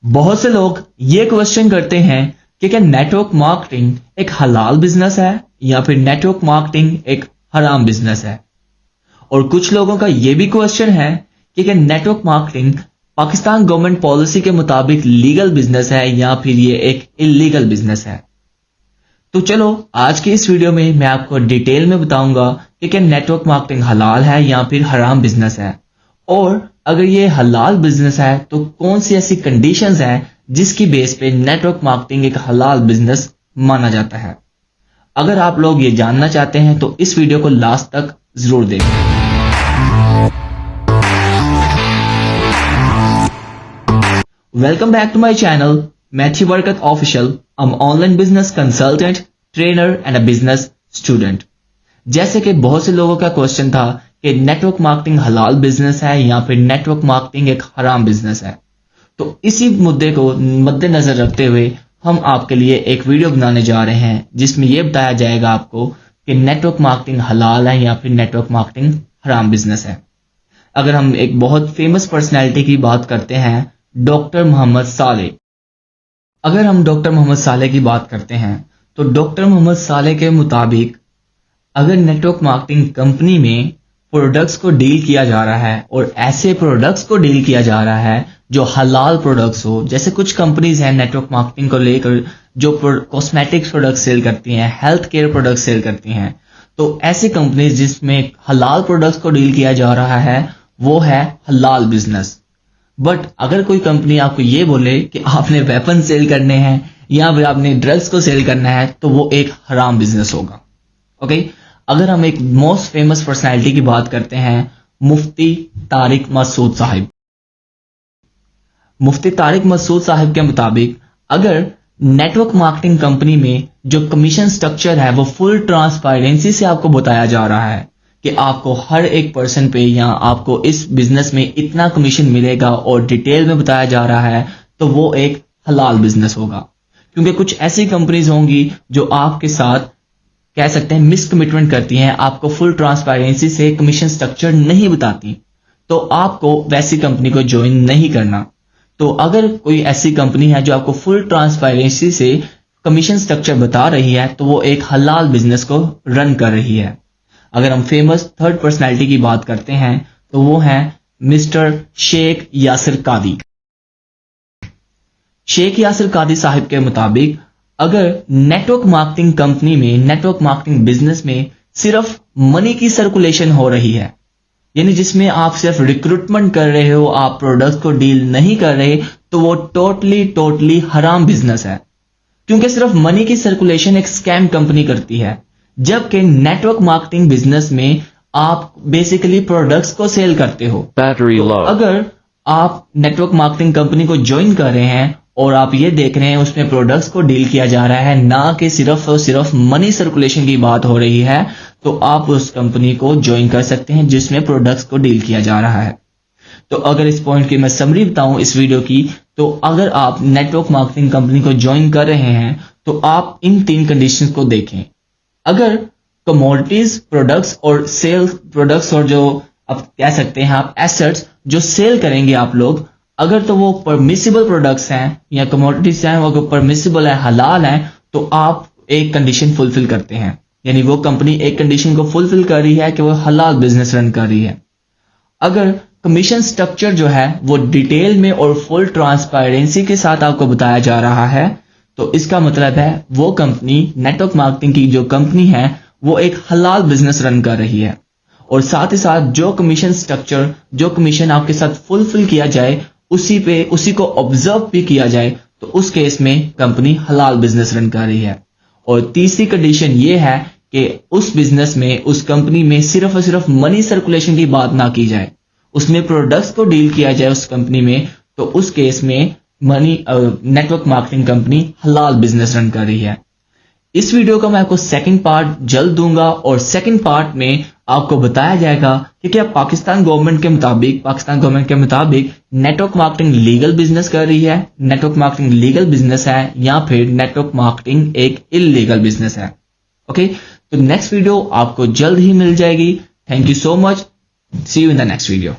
बहुत से लोग ये क्वेश्चन करते हैं कि क्या नेटवर्क मार्केटिंग एक हलाल बिजनेस है या फिर नेटवर्क मार्केटिंग एक हराम बिजनेस है। और कुछ लोगों का ये भी क्वेश्चन है कि क्या network marketing Pakistan government policy के मुताबिक लीगल बिजनेस है या फिर ये एक इलीगल बिजनेस है। तो चलो आज की इस वीडियो में मैं आपको डिटेल में बताऊंगा कि क्या नेटवर्क मार्केटिंग हलाल है या फिर हराम बिजनेस है, और अगर ये हलाल बिजनेस है तो कौन सी ऐसी कंडीशंस हैं जिसकी बेस पे नेटवर्क मार्केटिंग एक हलाल बिजनेस माना जाता है। अगर आप लोग ये जानना चाहते हैं तो इस वीडियो को लास्ट तक जरूर देखें। Welcome back to my channel Matthew Barkat official. I'm online business consultant, trainer and a business student. जैसे कि बहुत से लोगों का क्वेश्चन था कि नेटवर्क मार्केटिंग हलाल बिजनेस है या फिर नेटवर्क मार्केटिंग एक हराम बिजनेस है, तो इसी मुद्दे को मद्देनजर रखते हुए हम आपके लिए एक वीडियो बनाने जा रहे हैं जिसमें यह बताया जाएगा आपको कि नेटवर्क मार्केटिंग हलाल है या फिर नेटवर्क मार्केटिंग हराम बिजनेस है। अगर हम एक बहुत फेमस पर्सनैलिटी की बात करते हैं, डॉक्टर मोहम्मद साले। अगर हम डॉक्टर मोहम्मद साले की बात करते हैं तो डॉक्टर मोहम्मद साले के मुताबिक अगर नेटवर्क मार्केटिंग कंपनी में प्रोडक्ट्स को डील किया जा रहा है और ऐसे प्रोडक्ट्स को डील किया जा रहा है जो हलाल प्रोडक्ट्स हो, जैसे कुछ कंपनीज हैं नेटवर्क मार्केटिंग को लेकर जो कॉस्मेटिक्स प्रोडक्ट सेल करती हैं, हेल्थ केयर प्रोडक्ट सेल करती हैं, तो ऐसी कंपनीज जिसमें हलाल प्रोडक्ट्स को डील किया जा रहा है वो है हलाल बिजनेस। बट अगर कोई कंपनी आपको ये बोले कि आपने वेपन सेल करने हैं या फिर आपने ड्रग्स को सेल करना है तो वो एक हराम बिजनेस होगा। ओके, अगर हम एक मोस्ट फेमस पर्सनालिटी की बात करते हैं, मुफ्ती तारिक मसूद साहिब। मुफ्ती तारिक मसूद साहिब के मुताबिक अगर नेटवर्क मार्केटिंग कंपनी में जो कमीशन स्ट्रक्चर है वो फुल ट्रांसपेरेंसी से आपको बताया जा रहा है कि आपको हर एक पर्सन पे या आपको इस बिजनेस में इतना कमीशन मिलेगा और डिटेल में बताया जा रहा है, तो वो एक हलाल बिजनेस होगा। क्योंकि कुछ ऐसी कंपनीज होंगी जो आपके साथ कह सकते हैं मिसकमिटमेंट करती हैं, आपको फुल ट्रांसपेरेंसी से कमीशन स्ट्रक्चर नहीं बताती, तो आपको वैसी कंपनी को ज्वाइन नहीं करना। तो अगर कोई ऐसी कंपनी है जो आपको फुल ट्रांसपेरेंसी से कमीशन स्ट्रक्चर बता रही है तो वो एक हलाल बिजनेस को रन कर रही है। अगर हम फेमस थर्ड पर्सनालिटी की बात करते हैं तो वो है मिस्टर शेख यासिर कादी। शेख यासिर कादी साहिब के मुताबिक अगर नेटवर्क मार्केटिंग कंपनी में, नेटवर्क मार्केटिंग बिजनेस में सिर्फ मनी की सर्कुलेशन हो रही है, यानी जिसमें आप सिर्फ रिक्रूटमेंट कर रहे हो, आप प्रोडक्ट को डील नहीं कर रहे, तो वो टोटली हराम बिजनेस है। क्योंकि सिर्फ मनी की सर्कुलेशन एक स्कैम कंपनी करती है, जबकि नेटवर्क मार्केटिंग बिजनेस में आप बेसिकली प्रोडक्ट्स को सेल करते हो। तो अगर आप नेटवर्क मार्केटिंग कंपनी को ज्वाइन कर रहे हैं और आप ये देख रहे हैं उसमें प्रोडक्ट्स को डील किया जा रहा है, ना कि सिर्फ और सिर्फ मनी सर्कुलेशन की बात हो रही है, तो आप उस कंपनी को ज्वाइन कर सकते हैं जिसमें प्रोडक्ट्स को डील किया जा रहा है। तो अगर इस पॉइंट की मैं समरी बताऊं इस वीडियो की, तो अगर आप नेटवर्क मार्केटिंग कंपनी को ज्वाइन कर रहे हैं तो आप इन 3 कंडीशंस को देखें। अगर कमोडिटीज प्रोडक्ट्स और सेल प्रोडक्ट्स और जो आप कह सकते हैं आप एसेट्स जो सेल करेंगे आप लोग, अगर तो वो परमिसिबल प्रोडक्ट्स हैं या कमोडिटीज हैं वो परमिसिबल है, हलाल हैं, तो आप एक कंडीशन फुलफिल करते हैं, यानी वो कंपनी एक कंडीशन को फुलफिल कर रही है कि वो हलाल बिजनेस रन कर रही है। अगर कमीशन स्ट्रक्चर जो है वो डिटेल में और फुल ट्रांसपेरेंसी के साथ आपको बताया जा रहा है, तो इसका मतलब है वो कंपनी, नेटवर्क मार्केटिंग की जो कंपनी है वो एक हलाल बिजनेस रन कर रही है। और साथ ही साथ जो कमीशन स्ट्रक्चर, जो कमीशन आपके साथ फुलफिल किया जाए उसी को ऑब्जर्व भी किया जाए, तो उस केस में कंपनी हलाल बिजनेस रन कर रही है। और तीसरी कंडीशन ये है कि उस बिजनेस में, उस कंपनी में सिर्फ और सिर्फ मनी सर्कुलेशन की बात ना की जाए, उसमें प्रोडक्ट्स को डील किया जाए उस कंपनी में, तो उस केस में नेटवर्क मार्केटिंग कंपनी हलाल बिजनेस रन कर रही है। इस वीडियो का मैं आपको सेकंड पार्ट जल्द दूंगा और सेकंड पार्ट में आपको बताया जाएगा कि क्या पाकिस्तान गवर्नमेंट के मुताबिक नेटवर्क मार्केटिंग लीगल बिजनेस कर रही है, नेटवर्क मार्केटिंग लीगल बिजनेस है या फिर नेटवर्क मार्केटिंग एक इल्लीगल बिजनेस है। ओके, तो नेक्स्ट वीडियो आपको जल्द ही मिल जाएगी। Thank you so much, see you in the next video.